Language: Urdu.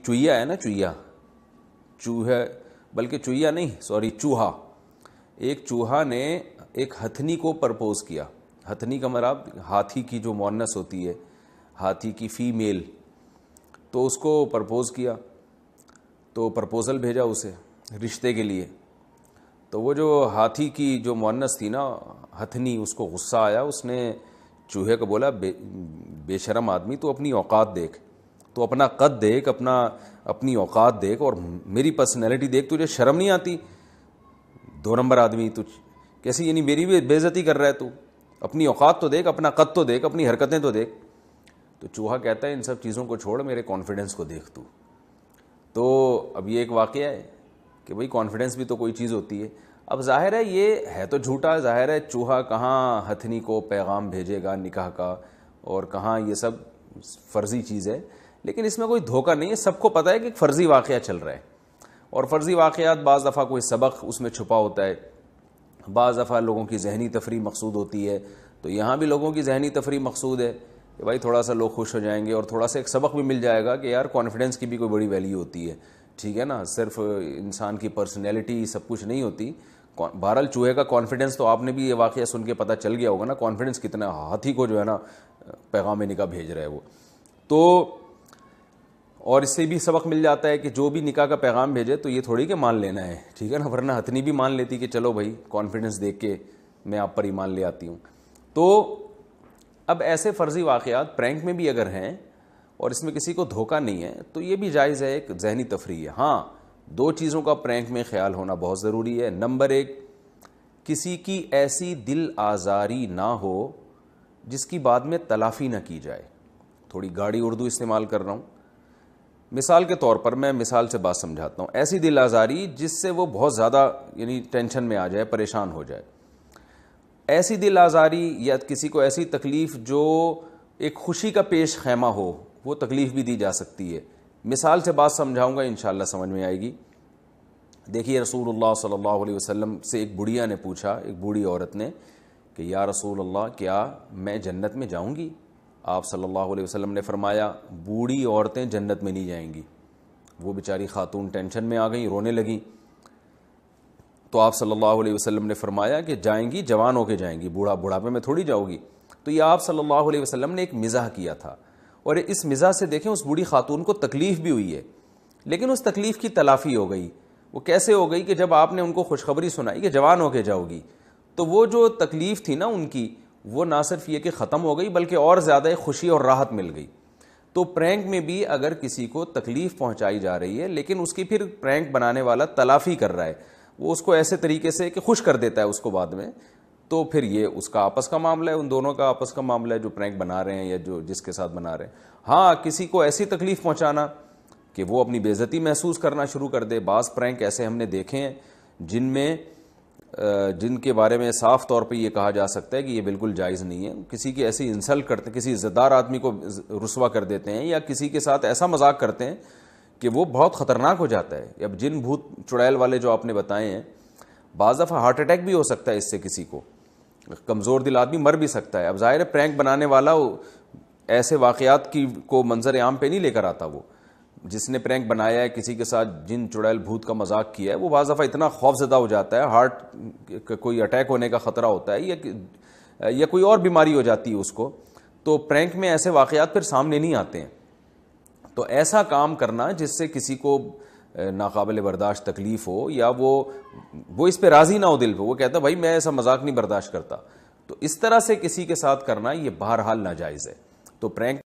چوہیا ہے نا، چوہا، بلکہ چوہیا نہیں، سوری، چوہا. ایک چوہا نے ایک ہتھنی کو پرپوز کیا. ہتھنی کا مراد ہاتھی کی جو مؤنث ہوتی ہے، ہاتھی کی فیمیل، تو اس کو پرپوز کیا. تو پرپوزل بھیجا اسے رشتے کے لیے. تو وہ جو ہاتھی کی جو مؤنث تھی نا، ہتھنی، اس کو غصہ آیا. اس نے چوہے کو بولا، بے شرم آدمی، تو اپنی اوقات دیکھ، تو اپنا قد دیکھ، اپنی اوقات دیکھ، اور میری پرسنالٹی دیکھ. تجھے شرم نہیں آتی؟ 2 نمبر آدمی تو کیسی، یعنی میری بھی بے عزتی کر رہا ہے تو؟ اپنی اوقات تو دیکھ، اپنا قد تو دیکھ، اپنی حرکتیں تو دیکھ. تو چوہا کہتا ہے ان سب چیزوں کو چھوڑ، میرے کانفیڈنس کو دیکھ تو. تو اب یہ ایک واقعہ ہے کہ بھئی کانفیڈنس بھی تو کوئی چیز ہوتی ہے. اب ظاہر ہے یہ ہے تو جھوٹا، ظاہر ہے چوہا کہاں ہتھنی کو پیغام بھیجے گا نکاح کا، اور کہاں یہ سب فرضی چیز ہے. لیکن اس میں کوئی دھوکہ نہیں ہے، سب کو پتہ ہے کہ ایک فرضی واقعہ چل رہا ہے. اور فرضی واقعات بعض دفعہ کوئی سبق اس میں چھپا ہوتا ہے، بعض دفعہ لوگوں کی ذہنی تفریح مقصود ہوتی ہے. تو یہاں بھی لوگوں کی ذہنی تفریح مقصود ہے کہ بھائی تھوڑا سا لوگ خوش ہو جائیں گے، اور تھوڑا سا ایک سبق بھی مل جائے گا کہ یار کانفیڈنس کی بھی کوئی بڑی ویلیو ہوتی ہے. ٹھیک ہے نا، صرف انسان کی پرسنالٹی سب کچھ نہیں ہوتی. بہرحال چوہے کا کانفیڈنس تو آپ نے بھی یہ واقعہ سن کے پتہ چل گیا ہوگا نا، کانفیڈنس کتنا ہاتھی کو جو ہے نا پیغام نکاح بھیج رہا ہے وہ. تو اور اس سے بھی سبق مل جاتا ہے کہ جو بھی نکاح کا پیغام بھیجے تو یہ تھوڑی کہ مان لینا ہے. ٹھیک ہے نا، ورنہ ہتھنی بھی مان لیتی کہ چلو بھائی کانفیڈنس دیکھ کے میں آپ پر ایمان لے آتی ہوں. تو اب ایسے فرضی واقعات پرینک میں بھی اگر ہیں اور اس میں کسی کو دھوکہ نہیں ہے تو یہ بھی جائز ہے، ایک ذہنی تفریح ہے. ہاں 2 چیزوں کا پرینک میں خیال ہونا بہت ضروری ہے. نمبر 1، کسی کی ایسی دل آزاری نہ ہو جس کی بعد میں تلافی نہ کی جائے. تھوڑی گاڑی اردو استعمال کر رہا ہوں. مثال کے طور پر میں مثال سے بات سمجھاتا ہوں. ایسی دل آزاری جس سے وہ بہت زیادہ یعنی ٹینشن میں آ جائے، پریشان ہو جائے. ایسی دل آزاری یا کسی کو ایسی تکلیف جو ایک خوشی کا پیش خیمہ ہو، وہ تکلیف بھی دی جا سکتی ہے. مثال سے بات سمجھاؤں گا، انشاءاللہ سمجھ میں آئے گی. دیکھیے رسول اللہ صلی اللہ علیہ وسلم سے ایک بڑھیا نے پوچھا، ایک بوڑھی عورت نے، کہ یا رسول اللہ کیا میں جنت میں جاؤں گی؟ آپ صلی اللہ علیہ وسلم نے فرمایا بوڑھی عورتیں جنت میں نہیں جائیں گی. وہ بیچاری خاتون ٹینشن میں آ گئیں، رونے لگیں. تو آپ صلی اللہ علیہ وسلم نے فرمایا کہ جائیں گی، جوان ہو کے جائیں گی، بڑھاپے میں تھوڑی جاؤ گی. تو یہ آپ صلی اللہ علیہ وسلم نے ایک مزاح کیا تھا، اور اس مزاح سے دیکھیں اس بوڑھی خاتون کو تکلیف بھی ہوئی ہے، لیکن اس تکلیف کی تلافی ہو گئی. وہ کیسے ہو گئی کہ جب آپ نے ان کو خوشخبری سنائی کہ جوان ہو کے جاؤ گی، تو وہ جو تکلیف تھی نا ان کی، وہ نہ صرف یہ کہ ختم ہو گئی بلکہ اور زیادہ خوشی اور راحت مل گئی. تو پرینک میں بھی اگر کسی کو تکلیف پہنچائی جا رہی ہے لیکن اس کی پھر پرینک بنانے والا تلافی کر رہا ہے، وہ اس کو ایسے طریقے سے کہ خوش کر دیتا ہے اس کو بعد میں، تو پھر یہ اس کا آپس کا معاملہ ہے، ان دونوں کا آپس کا معاملہ ہے جو پرینک بنا رہے ہیں یا جو جس کے ساتھ بنا رہے ہیں. ہاں کسی کو ایسی تکلیف پہنچانا کہ وہ اپنی بے عزتی محسوس کرنا شروع کر دے. بعض پرینک ایسے ہم نے دیکھے ہیں جن کے بارے میں صاف طور پہ یہ کہا جا سکتا ہے کہ یہ بالکل جائز نہیں ہے. کسی کی ایسی انسلٹ کرتے، کسی عزت دار آدمی کو رسوا کر دیتے ہیں، یا کسی کے ساتھ ایسا مذاق کرتے ہیں کہ وہ بہت خطرناک ہو جاتا ہے. اب جن بھوت چڑیل والے جو آپ نے بتائے ہیں، بعض دفعہ ہارٹ اٹیک بھی ہو سکتا ہے اس سے، کسی کو کمزور دل آدمی مر بھی سکتا ہے. اب ظاہر ہے پرینک بنانے والا ایسے واقعات کو منظر عام پہ نہیں لے کر آتا. وہ جس نے پرینک بنایا ہے، کسی کے ساتھ جن چڑیل بھوت کا مذاق کیا ہے، وہ بعض دفعہ اتنا خوف زدہ ہو جاتا ہے، ہارٹ کوئی اٹیک ہونے کا خطرہ ہوتا ہے یا کوئی اور بیماری ہو جاتی ہے اس کو. تو پرینک میں ایسے واقعات پھر سامنے نہیں آتے ہیں. تو ایسا کام کرنا جس سے کسی کو ناقابل برداشت تکلیف ہو، یا وہ اس پہ راضی نہ ہو دل پہ، وہ کہتا ہے بھائی میں ایسا مذاق نہیں برداشت کرتا، تو اس طرح سے کسی کے ساتھ کرنا یہ بہرحال ناجائز ہے. تو پرینک